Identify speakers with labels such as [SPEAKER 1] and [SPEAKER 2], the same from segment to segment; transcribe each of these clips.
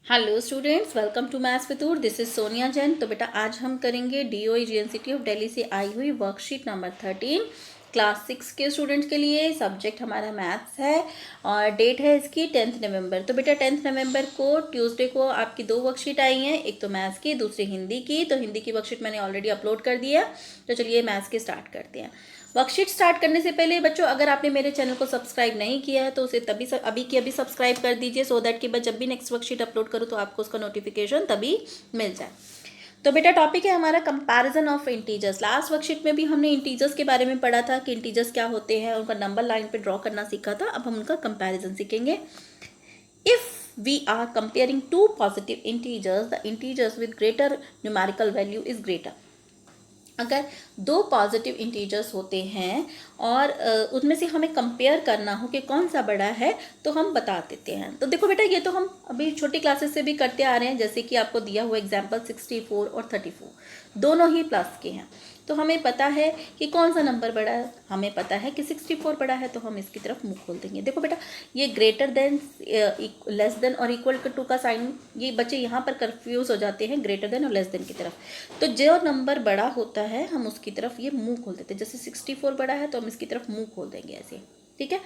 [SPEAKER 1] Hello students, welcome to maths with this is Sonia Jain. तो बेटा आज हम करेंगे डीओई यूनिवर्सिटी ऑफ दिल्ली से आई हुई वर्कशीट नंबर 13 क्लास 6 के स्टूडेंट्स के लिए। सब्जेक्ट हमारा मैथ्स है और डेट है इसकी 10 नवंबर। तो बेटा 10 नवंबर को ट्यूसडे को आपकी दो वर्कशीट आई हैं, एक तो मैथ्स की, दूसरी हिंदी की। तो हिंदी की वर्कशीट मैंने ऑलरेडी अपलोड कर दी है। तो चलिए मैथ्स की स्टार्ट करते हैं। वर्कशीट स्टार्ट करने से पहले बच्चों, अगर आपने मेरे चैनल को सब्सक्राइब नहीं किया है तो उसे अभी की अभी सब्सक्राइब कर दीजिए, सो दैट कि मैं जब भी नेक्स्ट वर्कशीट अपलोड करूँ तो आपको उसका नोटिफिकेशन तभी मिल जाए। तो बेटा टॉपिक है हमारा comparison of integers. Last worksheet में भी हमने इंटीजर्स के बारे में पढ़ा था कि इंटीजर्स क्या होते हैं, उनका नंबर लाइन पे ड्रॉ करना सीखा था। अब हम उनका कंपैरिजन सीखेंगे। If we are comparing two positive integers, the integers with greater numerical value is greater. अगर दो पॉजिटिव इंटीजर्स होते हैं और उनमें से हमें कंपेयर करना हो कि कौन सा बड़ा है, तो हम बता देते हैं। तो देखो बेटा, ये तो हम अभी छोटी क्लासेस से भी करते आ रहे हैं। जैसे कि आपको दिया हुआ एग्जांपल 64 और 34 दोनों ही प्लस के हैं, तो हमें पता है कि कौन सा नंबर बड़ा है। हमें पता है कि 64 बड़ा है, तो हम इसकी तरफ मुंह खोल देंगे। देखो बेटा, ये ग्रेटर देन, लेस देन और इक्वल टू का साइन, ये बच्चे यहाँ पर कंफ्यूज हो जाते हैं ग्रेटर देन और लेस देन की तरफ। तो जो नंबर बड़ा होता है हम उसकी तरफ ये मुंह खोल देते हैं। जैसे 64 बड़ा है तो हम इसकी तरफ मुंह खोल देंगे ऐसे, ठीक है।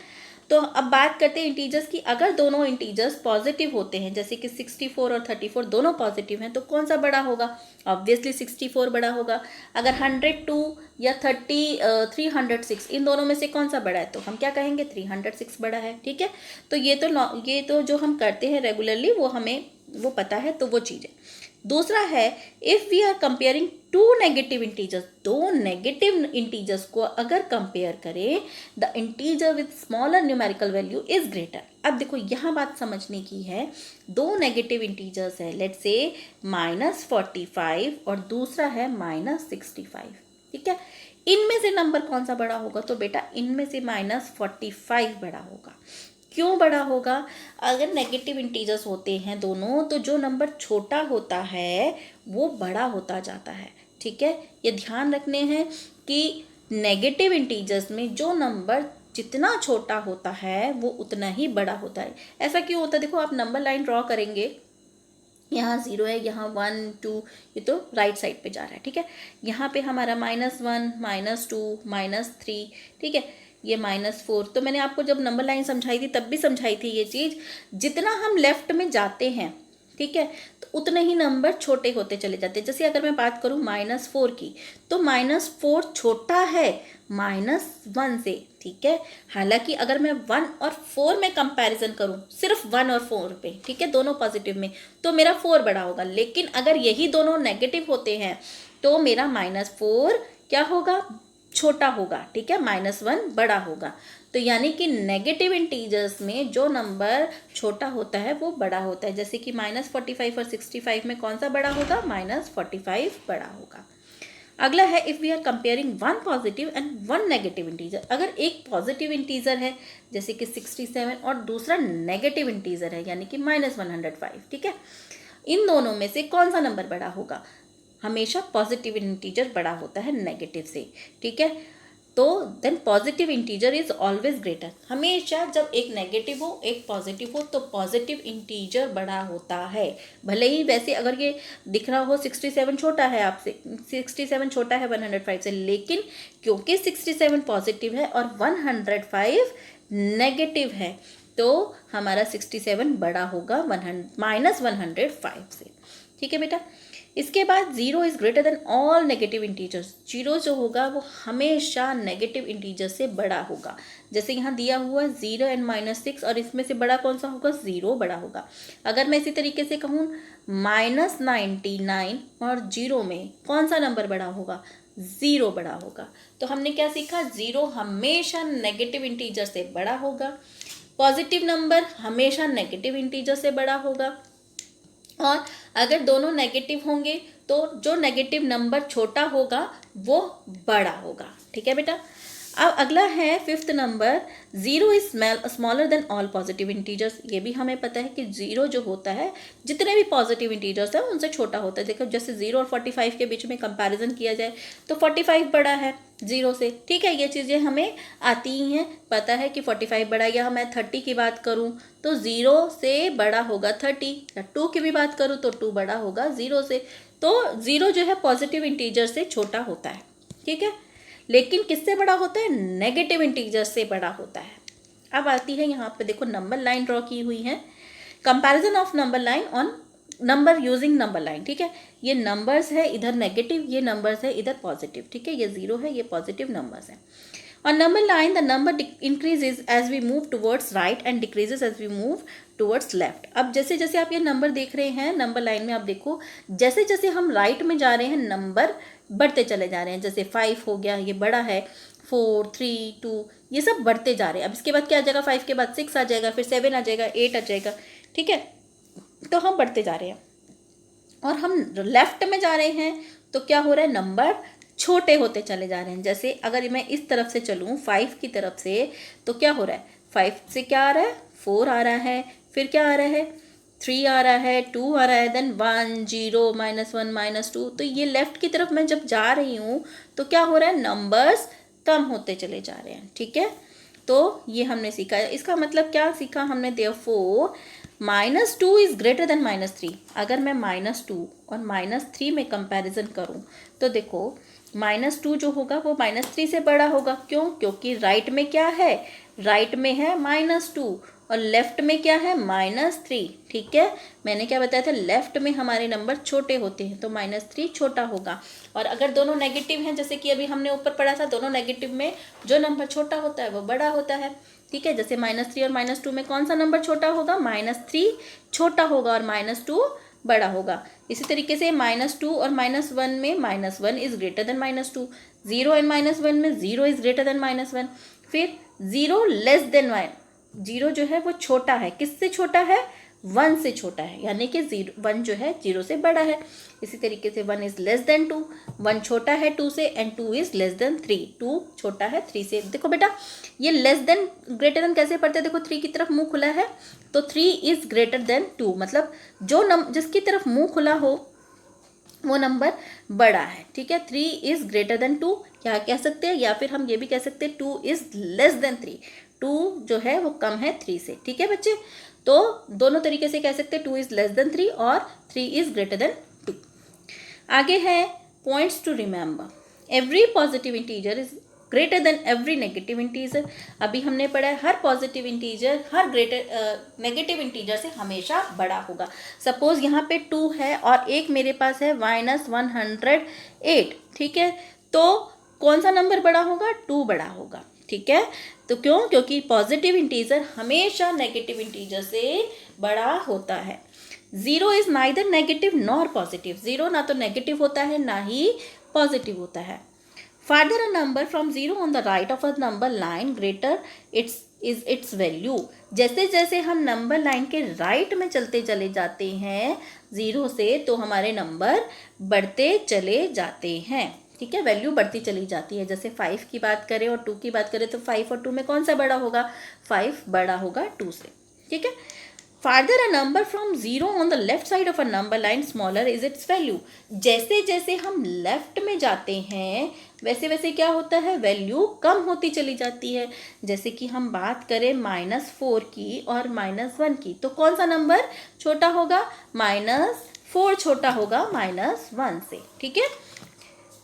[SPEAKER 1] तो अब बात करते हैं इंटीजर्स की। अगर दोनों इंटीजर्स पॉजिटिव होते हैं, जैसे कि 64 और 34 दोनों पॉजिटिव हैं, तो कौन सा बड़ा होगा? ऑब्वियसली 64 बड़ा होगा। अगर 102 या 306 इन दोनों में से कौन सा बड़ा है, तो हम क्या कहेंगे? 306 बड़ा है, ठीक है। तो ये तो जो हम करते हैं रेगुलरली वो हमें वो पता है, तो वो चीज़ है। दूसरा है, if we are comparing two negative integers, दो नेगेटिव इंटीजर्स को अगर कंपेयर करें, the integer with smaller numerical value is greater. अब देखो यहाँ बात समझने की है, दो नेगेटिव इंटीजर्स है, लेट्स से -45 और दूसरा है -65, ठीक है। इनमें से नंबर कौन सा बड़ा होगा? तो बेटा इनमें से -45 बड़ा होगा। क्यों बड़ा होगा? अगर नेगेटिव इंटीजर्स होते हैं दोनों, तो जो नंबर छोटा होता है वो बड़ा होता जाता है, ठीक है। ये ध्यान रखने हैं कि नेगेटिव इंटीजर्स में जो नंबर जितना छोटा होता है वो उतना ही बड़ा होता है। ऐसा क्यों होता है? देखो, आप नंबर लाइन ड्रॉ करेंगे, यहाँ 0 है, यहाँ 1 2, ये तो राइट साइड पे जा रहा है, ठीक है। यहाँ पे हमारा -1 -2 -3, ठीक है, ये -4। तो मैंने आपको जब नंबर लाइन समझाई थी तब भी समझाई थी ये चीज़, जितना हम लेफ्ट में जाते हैं, ठीक है, तो उतने ही नंबर छोटे होते चले जाते हैं। जैसे अगर मैं बात करूँ -4 की, तो -4 छोटा है -1 से, ठीक है। हालांकि अगर मैं 1 और 4 में कंपैरिजन करूं, सिर्फ 1 और 4 पे, ठीक है, दोनों पॉजिटिव में, तो मेरा 4 बड़ा होगा। लेकिन अगर यही दोनों नेगेटिव होते हैं तो मेरा -4 क्या होगा? छोटा होगा, ठीक है, -1 बड़ा होगा। तो यानी कि नेगेटिव इंटीजर्स में जो नंबर छोटा होता है वो बड़ा होता है। जैसे कि -45 और 65 में कौन सा बड़ा होगा? -45 बड़ा होगा। अगला है, if we are comparing one positive and one negative integer. अगर एक पॉजिटिव इंटीजर है जैसे कि 67 और दूसरा नेगेटिव इंटीजर है यानी कि -105, ठीक है, इन दोनों में से कौन सा नंबर बड़ा होगा? हमेशा पॉजिटिव इंटीजर बड़ा होता है नेगेटिव से, ठीक है। तो then positive integer is always greater. हमेशा जब एक नेगेटिव हो एक पॉजिटिव हो तो पॉजिटिव इंटीजर बड़ा होता है। भले ही वैसे अगर ये दिख रहा हो 67 छोटा है आपसे, 67 छोटा है 105 से, लेकिन क्योंकि 67 पॉजिटिव है और 105 नेगेटिव है, तो हमारा 67 बड़ा होगा -105 से, ठीक है बेटा। इसके बाद 0 is greater then all negative integers. 0 जो होगा वो हमेशा नेगेटिव इंटीजर से बड़ा होगा। जैसे यहाँ दिया हुआ 0 एंड -6, और इसमें से बड़ा कौन सा होगा? 0 बड़ा होगा। अगर मैं इसी तरीके से कहूँ -99 और 0 में कौन सा नंबर बड़ा होगा? 0 बड़ा होगा। तो हमने क्या सीखा? 0 हमेशा नेगेटिव इंटीजर से बड़ा होगा, पॉजिटिव नंबर हमेशा नेगेटिव इंटीजर से बड़ा होगा, और अगर दोनों नेगेटिव होंगे तो जो नेगेटिव नंबर छोटा होगा वो बड़ा होगा, ठीक है बेटा। अब अगला है fifth number, zero is smaller than all positive integers. ये भी हमें पता है कि ज़ीरो जो होता है जितने भी पॉजिटिव इंटीजर्स हैं उनसे छोटा होता है। देखो जैसे 0 और 45 के बीच में कंपैरिजन किया जाए तो 45 बड़ा है 0 से, ठीक है। ये चीज़ें हमें आती ही हैं, पता है कि 45 बड़ा, या मैं 30 की बात करूँ तो 0 से बड़ा होगा 30, या 2 की भी बात करूँ तो 2 बड़ा होगा 0 से। तो 0 जो है पॉजिटिव इंटीजर से छोटा होता है, ठीक है। लेकिन किससे बड़ा होता है? नेगेटिव इंटीजर से बड़ा होता है। अब आती है यहाँ पे देखो नंबर लाइन ड्रॉ की हुई है, comparison of number line on number using number line, ठीक है। ये नंबर्स है इधर नेगेटिव, ये नंबर्स है इधर पॉजिटिव, ठीक है। ये 0 है, ये पॉजिटिव नंबर्स है। On number line, the number increases as we move towards right and decreases as we move towards left. अब जैसे जैसे आप ये नंबर देख रहे हैं नंबर लाइन में, आप देखो जैसे जैसे हम राइट में जा रहे हैं नंबर बढ़ते चले जा रहे हैं। जैसे 5 हो गया, ये बड़ा है, 4, 3, 2, ये सब बढ़ते जा रहे हैं। अब इसके बाद क्या आ जाएगा? 5 के बाद 6 आ जाएगा, फिर 7 आ जाएगा, 8 आ जाएगा, ठीक है। तो हम बढ़ते जा रहे हैं। और हम लेफ्ट में जा रहे हैं तो क्या हो रहा है? नंबर छोटे होते चले जा रहे हैं। जैसे अगर मैं इस तरफ से चलूँ 5 की तरफ से तो क्या हो रहा है? 5 से क्या आ रहा है? 4 आ रहा है, फिर क्या आ रहा है? 3 आ रहा है, 2 आ रहा है, देन 1, 0, -1, -2। तो ये लेफ्ट की तरफ मैं जब जा रही हूँ तो क्या हो रहा है? नंबर्स कम होते चले जा रहे हैं, ठीक है। तो ये हमने सीखा है। इसका मतलब क्या सीखा हमने? Therefore -2 is greater then -3। अगर मैं -2 और -3 में कंपैरिजन करूं तो देखो -2 जो होगा वो -3 से बड़ा होगा। क्यों? क्योंकि राइट में क्या है? राइट में है -2 और लेफ्ट में क्या है? -3, ठीक है। मैंने क्या बताया था? लेफ्ट में हमारे नंबर छोटे होते हैं तो -3 छोटा होगा। और अगर दोनों नेगेटिव हैं, जैसे कि अभी हमने ऊपर पढ़ा था, दोनों नेगेटिव में जो नंबर छोटा होता है वो बड़ा होता है, ठीक है। जैसे -3 और -2 में कौन सा नंबर छोटा होगा? -3 छोटा होगा और -2 बड़ा होगा। इसी तरीके से -2 और -1 में -1 इज ग्रेटर देन -2, 0 एंड -1 में 0 इज ग्रेटर देन -1, फिर 0 लेस देन 1। 0 जो है वो छोटा है, किससे छोटा है? 1 से छोटा है, यानी कि 1 जो है 0 से बड़ा है। इसी तरीके से 1 इज लेस देन 2, 1 छोटा है 2 से, एंड 2 इज लेस देन 3, 2 छोटा है 3 से। देखो बेटा ये लेस देन ग्रेटर देन कैसे पढ़ते हैं? देखो 3 की तरफ मुंह खुला है तो 3 इज ग्रेटर देन 2, मतलब जो जिसकी तरफ मुंह खुला हो वो नंबर बड़ा है, ठीक है। 3 इज ग्रेटर देन 2 क्या कह सकते हैं? या फिर हम ये भी कह सकते हैं 2 इज लेस देन 3, 2 जो है वो कम है 3 से, ठीक है बच्चे। तो दोनों तरीके से कह सकते हैं 2 इज लेस देन 3 और 3 इज ग्रेटर देन 2। आगे है points to remember. Every positive integer is greater than every negative integer. अभी हमने पढ़ा है हर पॉजिटिव इंटीजर हर नेगेटिव इंटीजर से हमेशा बड़ा होगा। सपोज यहाँ पे 2 है और एक मेरे पास है -108, ठीक है। तो कौन सा नंबर बड़ा होगा? 2 बड़ा होगा, ठीक है। तो क्यों? क्योंकि पॉजिटिव इंटीजर हमेशा नेगेटिव इंटीजर से बड़ा होता है। 0 is neither negative nor positive. 0 ना तो नेगेटिव होता है ना ही पॉजिटिव होता है। Further, a number from 0 on the right of a number line greater its value। जैसे जैसे हम नंबर लाइन के राइट में चलते चले जाते हैं 0 से तो हमारे नंबर बढ़ते चले जाते हैं, ठीक है। वैल्यू बढ़ती चली जाती है। जैसे 5 की बात करें और 2 की बात करें तो 5 और 2 में कौन सा बड़ा होगा? 5 बड़ा होगा 2 से, ठीक है। Further, a number from 0 on the left side of a number line smaller is its value। जैसे जैसे हम लेफ्ट में जाते हैं वैसे वैसे क्या होता है? वैल्यू कम होती चली जाती है। जैसे कि हम बात करें -4 की और -1 की तो कौन सा नंबर छोटा होगा? -4 छोटा होगा -1 से, ठीक है।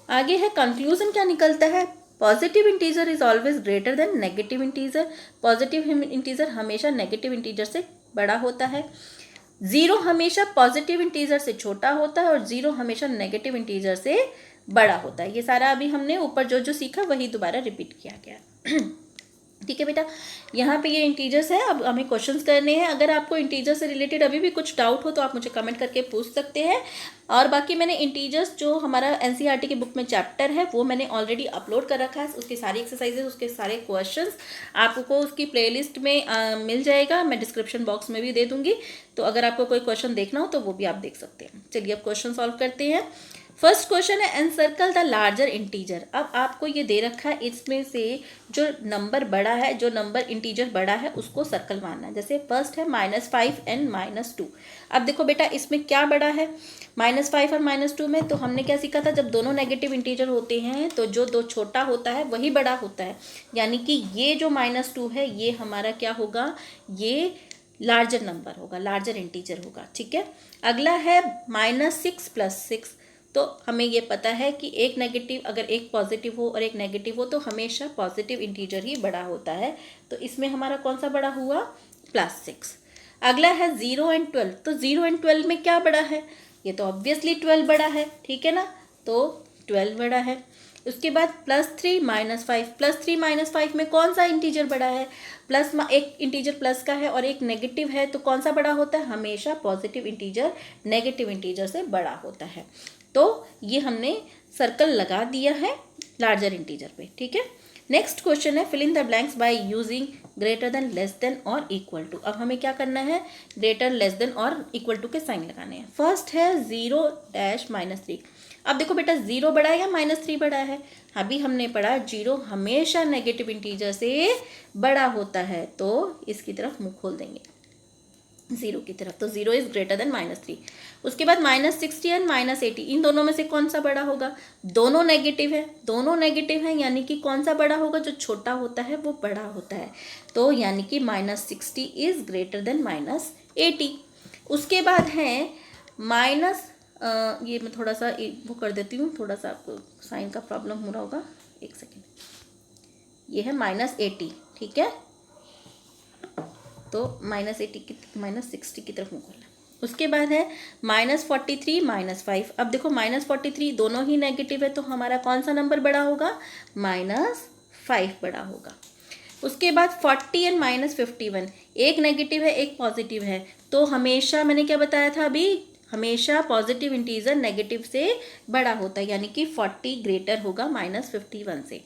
[SPEAKER 1] आगे है कंक्लूजन क्या निकलता है? Positive integer is always greater than negative integer. Positive integer हमेशा नेगेटिव इंटीजर से बड़ा होता है। 0 हमेशा पॉजिटिव इंटीजर से छोटा होता है और 0 हमेशा नेगेटिव इंटीजर से बड़ा होता है। ये सारा अभी हमने ऊपर जो जो सीखा वही दोबारा रिपीट किया गया। ठीक है बेटा, यहाँ पे ये इंटीजर्स है। अब हमें क्वेश्चंस करने हैं। अगर आपको इंटीजर से रिलेटेड अभी भी कुछ डाउट हो तो आप मुझे कमेंट करके पूछ सकते हैं। और बाकी मैंने इंटीजर्स जो हमारा एनसीईआरटी की बुक में चैप्टर है वो मैंने ऑलरेडी अपलोड कर रखा है। उसकी सारी एक्सरसाइजेस, उसके सारे क्वेश्चंस आपको उसकी प्लेलिस्ट में मिल जाएगा। मैं डिस्क्रिप्शन बॉक्स में भी दे दूँगी, तो अगर आपको कोई क्वेश्चन देखना हो तो वो भी आप देख सकते हैं। चलिए अब क्वेश्चन सॉल्व करते हैं। फर्स्ट क्वेश्चन है एनसर्कल द लार्जर इंटीजर। अब आपको ये दे रखा है, इसमें से जो नंबर बड़ा है, जो नंबर इंटीजर बड़ा है उसको सर्कल मारना है। जैसे फर्स्ट है -5 एंड -2। अब देखो बेटा इसमें क्या बड़ा है, -5 और -2 में तो हमने क्या सीखा था, जब दोनों नेगेटिव इंटीजर होते हैं तो जो दो छोटा होता है वही बड़ा होता है, यानी कि ये जो -2 है ये हमारा क्या होगा, ये लार्जर नंबर होगा, लार्जर इंटीजर होगा। ठीक है, अगला है -6 + 6। तो हमें ये पता है कि एक नेगेटिव, अगर एक पॉजिटिव हो और एक नेगेटिव हो तो हमेशा पॉजिटिव इंटीजर ही बड़ा होता है। तो इसमें हमारा कौन सा बड़ा हुआ, +6। अगला है 0 एंड 12। तो 0 एंड 12 में क्या बड़ा है, ये तो ऑब्वियसली 12 बड़ा है, ठीक है ना, तो 12 बड़ा है। उसके बाद +3 - 5। +3 - 5 में कौन सा इंटीजर बड़ा है, प्लस एक इंटीजर प्लस का है और एक नेगेटिव है, तो कौन सा बड़ा होता है, हमेशा पॉजिटिव इंटीजर नेगेटिव इंटीजर से बड़ा होता है। तो ये हमने सर्कल लगा दिया है लार्जर इंटीजर पे। ठीक है, नेक्स्ट क्वेश्चन है fill in the blanks by using greater than, less than और इक्वल टू। अब हमें क्या करना है, ग्रेटर, लेस देन और इक्वल टू के साइन लगाने हैं। फर्स्ट है 0-3। अब देखो बेटा 0 बड़ा है या -3 बड़ा है, अभी हमने पढ़ा 0 हमेशा नेगेटिव इंटीजर से बड़ा होता है, तो इसकी तरफ मुंह खोल देंगे 0 की तरफ, तो 0 इज ग्रेटर देन -3। उसके बाद -60 एंड -80, इन दोनों में से कौन सा बड़ा होगा, दोनों नेगेटिव है, दोनों नेगेटिव है, यानी कि कौन सा बड़ा होगा, जो छोटा होता है वो बड़ा होता है, तो यानी कि -60 इज ग्रेटर देन -80। उसके बाद है ये मैं थोड़ा सा वो कर देती हूँ, थोड़ा सा आपको साइन का प्रॉब्लम हो रहा होगा, एक सेकेंड, ये है -80। ठीक है, तो -80 की -60 की तरफ मुँह खोलना। उसके बाद है -43 -5। अब देखो -43 दोनों ही नेगेटिव है, तो हमारा कौन सा नंबर बड़ा होगा, -5 बड़ा होगा। उसके बाद 40 एंड -51, एक नेगेटिव है एक पॉजिटिव है, तो हमेशा मैंने क्या बताया था अभी, हमेशा पॉजिटिव इंटीजर नेगेटिव से बड़ा होता है, यानी कि 40 ग्रेटर होगा -51 से।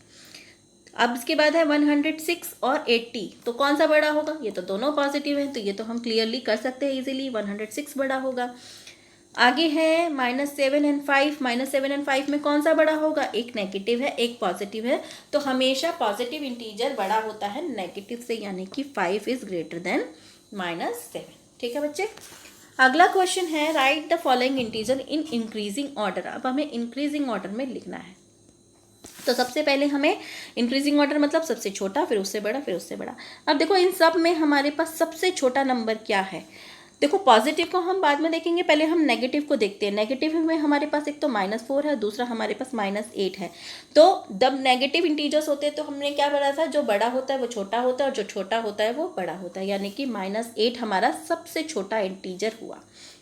[SPEAKER 1] अब इसके बाद है 106 और 80, तो कौन सा बड़ा होगा, ये तो दोनों पॉजिटिव हैं, तो ये तो हम क्लियरली कर सकते हैं इजीली, 106 बड़ा होगा। आगे है -7 एंड 5। -7 एंड 5 में कौन सा बड़ा होगा, एक नेगेटिव है एक पॉजिटिव है, तो हमेशा पॉजिटिव इंटीजर बड़ा होता है नेगेटिव से, यानी कि 5 इज ग्रेटर देन -7। ठीक है बच्चे, अगला क्वेश्चन है right the following integer in increasing order. अब हमें इंक्रीजिंग ऑर्डर में लिखना है, तो सबसे पहले हमें इंक्रीजिंग ऑर्डर मतलब सबसे छोटा, फिर उससे बड़ा, फिर उससे बड़ा। अब देखो इन सब में हमारे पास सबसे छोटा नंबर क्या है, देखो पॉजिटिव को हम बाद में देखेंगे, पहले हम नेगेटिव को देखते हैं। नेगेटिव में हमारे पास एक तो -4 है, दूसरा हमारे पास -8 है। तो जब नेगेटिव इंटीजर्स होते हैं तो हमने क्या पढ़ा था, जो बड़ा होता है वो छोटा होता है और जो छोटा होता है वो बड़ा होता है, यानी कि -8 हमारा सबसे छोटा इंटीजर हुआ।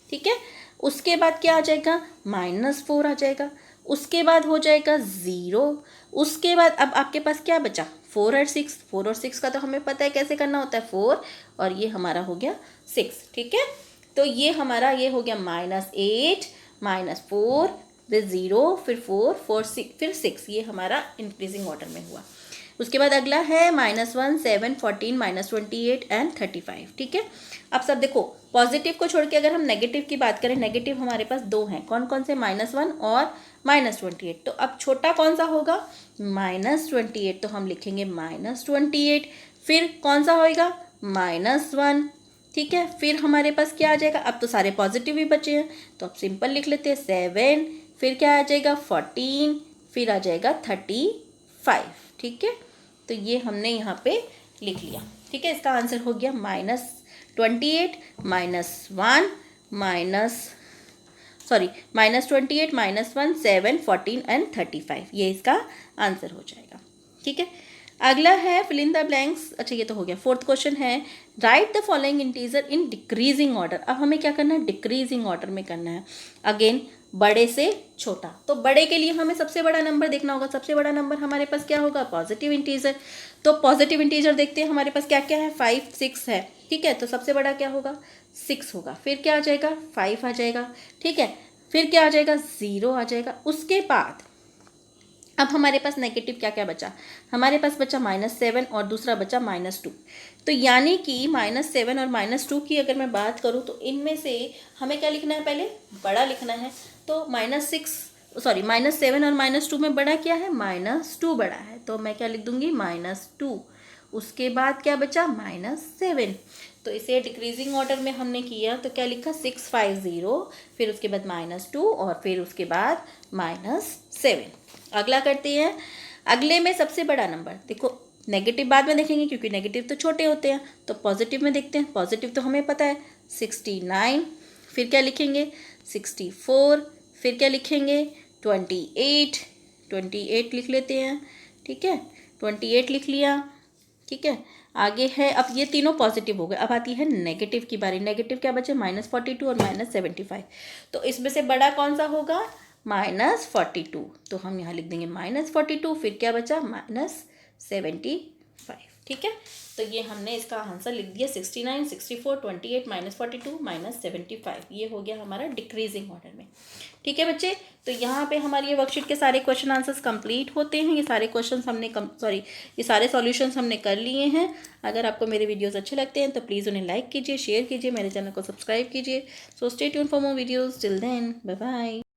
[SPEAKER 1] ठीक है, उसके बाद क्या आ जाएगा, -4 आ जाएगा, उसके बाद हो जाएगा 0, उसके बाद अब आपके पास क्या बचा, 4 और 6। 4 और 6 का तो हमें पता है कैसे करना होता है, 4 और ये हमारा हो गया 6। ठीक है, तो ये हमारा ये हो गया -8 -4 फिर 0 फिर 4 4 6 फिर 6, ये हमारा इंक्रीजिंग ऑर्डर में हुआ। उसके बाद अगला है -1 7 14 -28 एंड 35। ठीक है, अब सब देखो पॉजिटिव को छोड़ के अगर हम नेगेटिव की बात करें, नेगेटिव हमारे पास 2 हैं, कौन कौन से, -1 और -28। तो अब छोटा कौन सा होगा, -28, तो हम लिखेंगे -28। फिर कौन सा होएगा, -1। ठीक है, फिर हमारे पास क्या आ जाएगा, अब तो सारे पॉजिटिव ही बचे हैं, तो अब सिंपल लिख लेते हैं 7, फिर क्या आ जाएगा 14, फिर आ जाएगा 35। ठीक है, तो ये हमने यहाँ पे लिख लिया। ठीक है, इसका आंसर हो गया -28 -1 -28 -1 7 14 एंड 35, ये इसका आंसर हो जाएगा। ठीक है, अगला है फिल इन द ब्लैंक्स। अच्छा ये तो हो गया। फोर्थ क्वेश्चन है right the following integer in decreasing order. अब हमें क्या करना है, डिक्रीजिंग ऑर्डर में करना है। अगेन बड़े से छोटा, तो बड़े के लिए हमें सबसे बड़ा नंबर देखना होगा। सबसे बड़ा नंबर हमारे पास क्या होगा, पॉजिटिव इंटीजर। तो पॉजिटिव इंटीजर देखते हैं हमारे पास क्या क्या है, 5 6 है। ठीक है, तो सबसे बड़ा क्या होगा, 6 होगा। फिर क्या आ जाएगा, 5 आ जाएगा। ठीक है, फिर क्या आ जाएगा, 0 आ जाएगा। उसके बाद अब हमारे पास नेगेटिव क्या क्या बचा, हमारे पास बचा -7 और दूसरा बचा -2। तो यानी कि -7 और -2 की अगर मैं बात करूँ तो इनमें से हमें क्या लिखना है, पहले बड़ा लिखना है। तो -6 सॉरी -7 और -2 में बड़ा क्या है, -2 बड़ा है, तो मैं क्या लिख दूंगी, -2। उसके बाद क्या बचा, -7। तो इसे डिक्रीजिंग ऑर्डर में हमने किया तो क्या लिखा, 650, फिर उसके बाद -2 और फिर उसके बाद -7। अगला करते हैं। अगले में सबसे बड़ा नंबर देखो, नेगेटिव बाद में देखेंगे क्योंकि नेगेटिव तो छोटे होते हैं, तो पॉजिटिव में देखते हैं। पॉजिटिव तो हमें पता है 69, फिर क्या लिखेंगे 64, फिर क्या लिखेंगे 28 लिख लेते हैं, ठीक है 28 लिख लिया, ठीक है। आगे है, अब ये तीनों पॉजिटिव हो गए, अब आती है नेगेटिव की बारी। नेगेटिव क्या बचे, -42 और -75, तो इसमें से बड़ा कौन सा होगा, -42, तो हम यहाँ लिख देंगे -42, फिर क्या बचा -75, ठीक है। तो ये हमने इसका आंसर लिख दिया 69, 64, 28, -42, -75, ये हो गया हमारा डिक्रीजिंग ऑर्डर में, ठीक है बच्चे। तो यहाँ पे हमारी ये वर्कशीट के सारे क्वेश्चन आंसर्स कंप्लीट होते हैं। ये सारे क्वेश्चंस हमने ये सारे सॉल्यूशंस हमने कर लिए हैं। अगर आपको मेरे वीडियोस अच्छे लगते हैं तो प्लीज़ उन्हें लाइक कीजिए, शेयर कीजिए, मेरे चैनल को सब्सक्राइब कीजिए। So stay tune for more videos, till then bye bye.